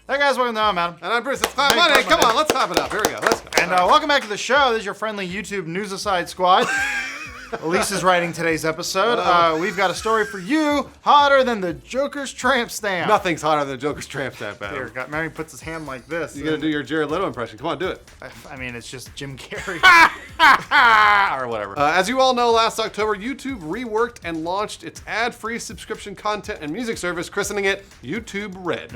Hey guys, welcome to I'm Adam. And I'm Bruce. It's Cloud Monday. Come on, let's hop it up. Here we go. Let's go. And welcome back to the show. This is your friendly YouTube News Aside squad. Elise is writing today's episode. We've got a story for you, hotter than the Joker's tramp stamp. Nothing's hotter than Joker's tramp stamp, Adam. Here, Mary puts his hand like this. You gotta do your Jared Leto impression. Come on, do it. I mean, it's just Jim Carrey. Or whatever. As you all know, last October, YouTube reworked and launched its ad-free subscription content and music service, christening it YouTube Red.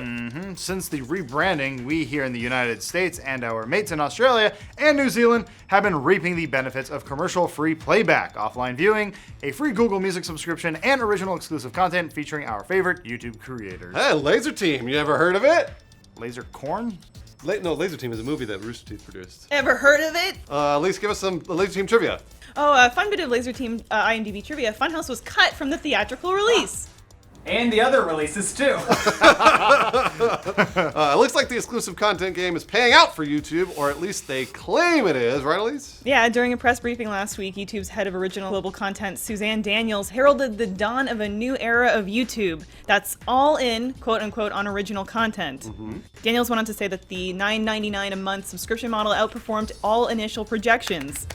Since the rebranding, we here in the United States and our mates in Australia and New Zealand have been reaping the benefits of commercial-free playback, offline viewing, a free Google Music subscription, and original exclusive content featuring our favorite YouTube creators. Hey, Laser Team. You ever heard of it? Laser Corn? Laser Team is a movie that Rooster Teeth produced. Ever heard of it? Elise, give us some Laser Team trivia. Oh, a fun bit of Laser Team IMDb trivia. Funhouse was cut from the theatrical release. And the other releases too. It looks like the exclusive content game is paying out for YouTube, or at least they claim it is, right, Elise? Yeah, during a press briefing last week, YouTube's head of original global content, Suzanne Daniels, heralded the dawn of a new era of YouTube that's all in, quote unquote, on original content. Daniels went on to say that the $9.99 a month subscription model outperformed all initial projections.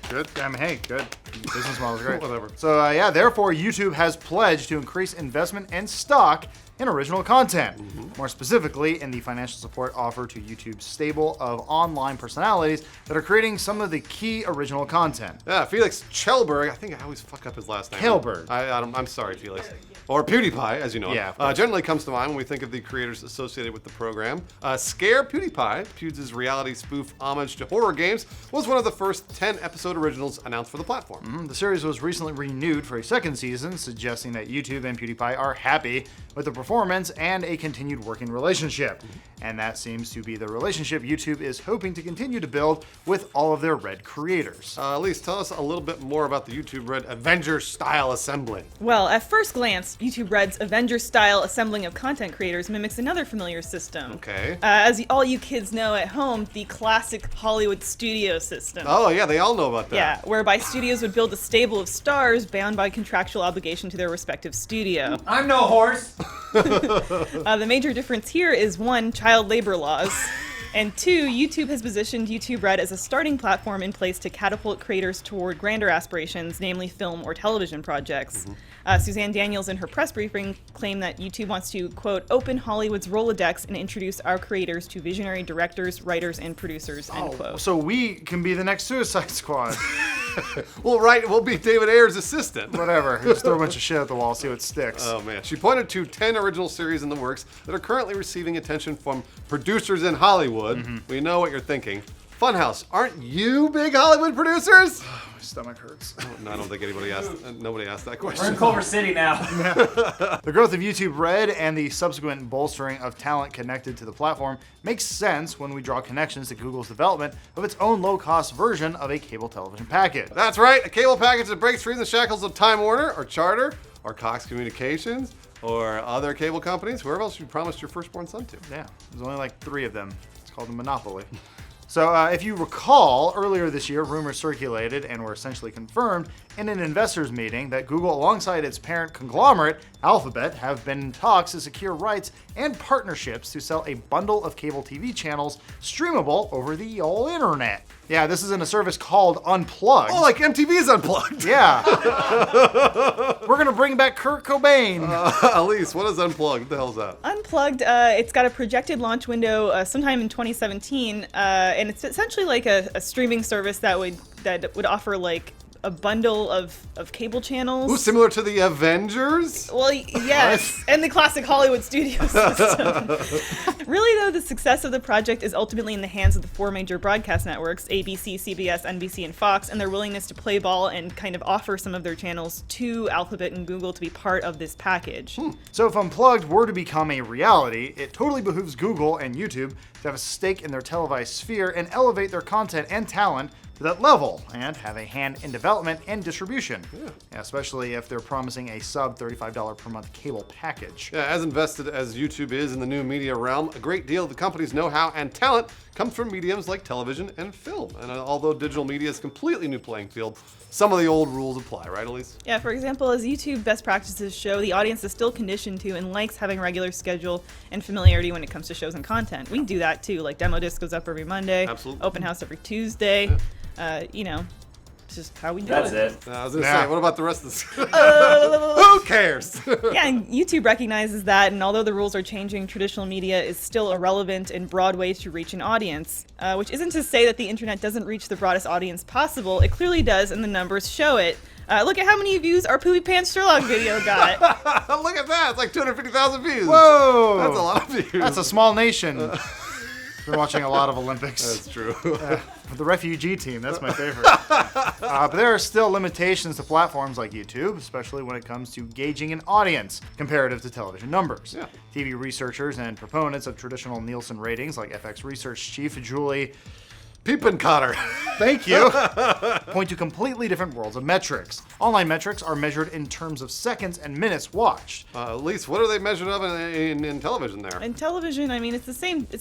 Good. I mean, hey, good. Business model's great. Whatever. So, therefore, YouTube has pledged to increase investment and stock in original content. More specifically, in the financial support offered to YouTube's stable of online personalities that are creating some of the key original content. Yeah, Felix Kjellberg. I think I always fuck up his last name. Kjellberg. I'm sorry, Felix. Or PewDiePie, as you know. Yeah, him. Generally comes to mind when we think of the creators associated with the program. Scare PewDiePie, Pewds' reality spoof homage to horror games, was one of the first 10-episode originals announced for the platform. The series was recently renewed for a second season, suggesting that YouTube and PewDiePie are happy with the performance and a continued working relationship. And that seems to be the relationship YouTube is hoping to continue to build with all of their Red creators. Elise, tell us a little bit more about the YouTube Red Avengers-style assembling. Well, at first glance, YouTube Red's Avengers-style assembling of content creators mimics another familiar system. Okay. As all you kids know at home, the classic Hollywood studio system. Oh, yeah, they all know about that. Yeah, whereby studios would build a stable of stars bound by contractual obligation to their respective studio. I'm no horse. The major difference here is one, child labor laws, and two, YouTube has positioned YouTube Red as a starting platform in place to catapult creators toward grander aspirations, namely film or television projects. Suzanne Daniels, in her press briefing, claimed that YouTube wants to, quote, open Hollywood's Rolodex and introduce our creators to visionary directors, writers, and producers, end quote. So we can be the next Suicide Squad. We'll be David Ayer's assistant. Whatever. Just throw a bunch of shit at the wall, see what sticks. Oh man. She pointed to 10 original series in the works that are currently receiving attention from producers in Hollywood. We know what you're thinking. Funhouse, aren't you big Hollywood producers? My stomach hurts. No, I don't think nobody asked that We're in question. Culver City now. The growth of YouTube Red and the subsequent bolstering of talent connected to the platform makes sense when we draw connections to Google's development of its own low-cost version of a cable television package. That's right, a cable package that breaks free from the shackles of Time Warner or Charter or Cox Communications or other cable companies, whoever else you promised your firstborn son to. Yeah, there's only like 3 of them. It's called a monopoly. So if you recall, earlier this year, rumors circulated and were essentially confirmed in an investors meeting that Google, alongside its parent conglomerate, Alphabet, have been in talks to secure rights and partnerships to sell a bundle of cable TV channels streamable over the old internet. Yeah, this is in a service called Unplugged. Oh, like MTV's Unplugged. Yeah. We're going to bring back Kurt Cobain. Elise, what is Unplugged? What the hell is that? Unplugged, it's got a projected launch window sometime in 2017, and it's essentially like a streaming service that would offer like a bundle of cable channels. Ooh, similar to the Avengers? Well, yes, and the classic Hollywood studio system. Really, though, the success of the project is ultimately in the hands of the 4 major broadcast networks, ABC, CBS, NBC, and Fox, and their willingness to play ball and kind of offer some of their channels to Alphabet and Google to be part of this package. So if Unplugged were to become a reality, it totally behooves Google and YouTube to have a stake in their televised sphere and elevate their content and talent to that level and have a hand in development and distribution, especially if they're promising a sub $35 per month cable package. Yeah, as invested as YouTube is in the new media realm, a great deal of the company's know-how and talent comes from mediums like television and film. And although digital media is a completely new playing field, some of the old rules apply, right, Elise? Yeah, for example, as YouTube best practices show, the audience is still conditioned to and likes having regular schedule and familiarity when it comes to shows and content. We do that too, like Demo Disc goes up every Monday, Absolutely. Open House every Tuesday. It's just how we do That's it. it. I was gonna Yeah. say, what about the rest of this? Who cares? Yeah, and YouTube recognizes that, and although the rules are changing, traditional media is still a relevant and broad way to reach an audience. Which isn't to say that the internet doesn't reach the broadest audience possible. It clearly does, and the numbers show it. Look at how many views our Poopy Pants Sherlock video got. Look at that! It's like 250,000 views. Whoa! That's a lot of views. That's a small nation. Been watching a lot of Olympics. That's true. The refugee team, that's my favorite. But there are still limitations to platforms like YouTube, especially when it comes to gauging an audience comparative to television numbers. Yeah. TV researchers and proponents of traditional Nielsen ratings, like FX Research Chief Julie, Peepencotter. thank you, point to completely different worlds of metrics. Online metrics are measured in terms of seconds and minutes watched. Elise, what are they measured of in television there? In television, I mean, it's the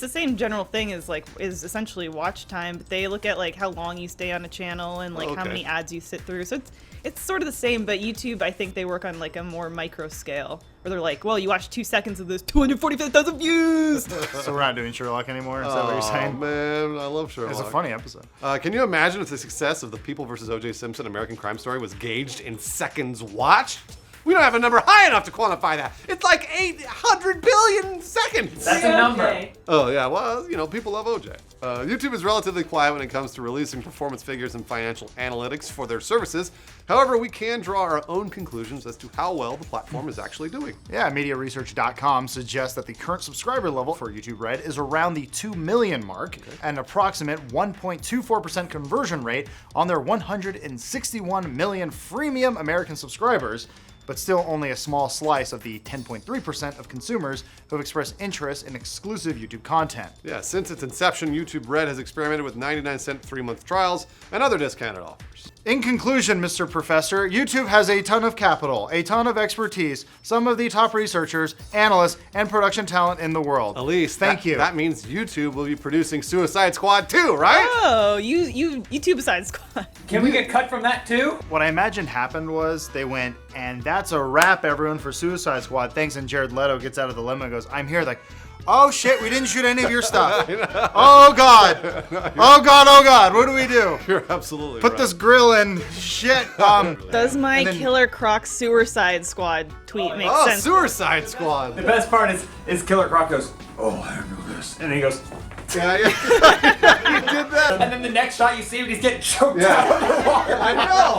same general thing as is essentially watch time, but they look at like how long you stay on a channel and like how Okay. many ads you sit through. So it's sort of the same, but YouTube, I think they work on like a more micro scale, where they're like, well, you watch 2 seconds of this, 245,000 views. So we're not doing Sherlock anymore, is that what you're saying? Man, I love Sherlock. It's a funny episode. Can you imagine if the success of the People vs. O.J. Simpson American Crime Story was gauged in seconds watched? We don't have a number high enough to quantify that. It's like 800 billion seconds. That's a number. Oh, yeah, well, people love OJ. YouTube is relatively quiet when it comes to releasing performance figures and financial analytics for their services. However, we can draw our own conclusions as to how well the platform is actually doing. Yeah, MediaResearch.com suggests that the current subscriber level for YouTube Red is around the 2 million mark, an approximate 1.24% conversion rate on their 161 million freemium American subscribers, but still only a small slice of the 10.3% of consumers who have expressed interest in exclusive YouTube content. Yeah, since its inception, YouTube Red has experimented with 99-cent 3-month trials and other discounted offers. In conclusion, Mr. Professor, YouTube has a ton of capital, a ton of expertise, some of the top researchers, analysts, and production talent in the world. Elise, thank you. That means YouTube will be producing Suicide Squad 2, right? Oh, you YouTube Side Squad. Can we get cut from that too? What I imagined happened was they went, and that's a wrap, everyone, for Suicide Squad. Thanks, and Jared Leto gets out of the limo and goes, I'm here. Like, oh shit, we didn't shoot any of your stuff. Oh god. Oh god, oh god, what do we do? You're absolutely Put right. this grill in. Shit. Does my And then- Killer Croc Suicide Squad tweet make Oh, sense? Suicide Squad. The best part is Killer Croc goes, oh, I know this. And then he goes, Yeah, yeah. You did that. and then the next shot you see him, he's getting choked Yeah. out underwater. I know.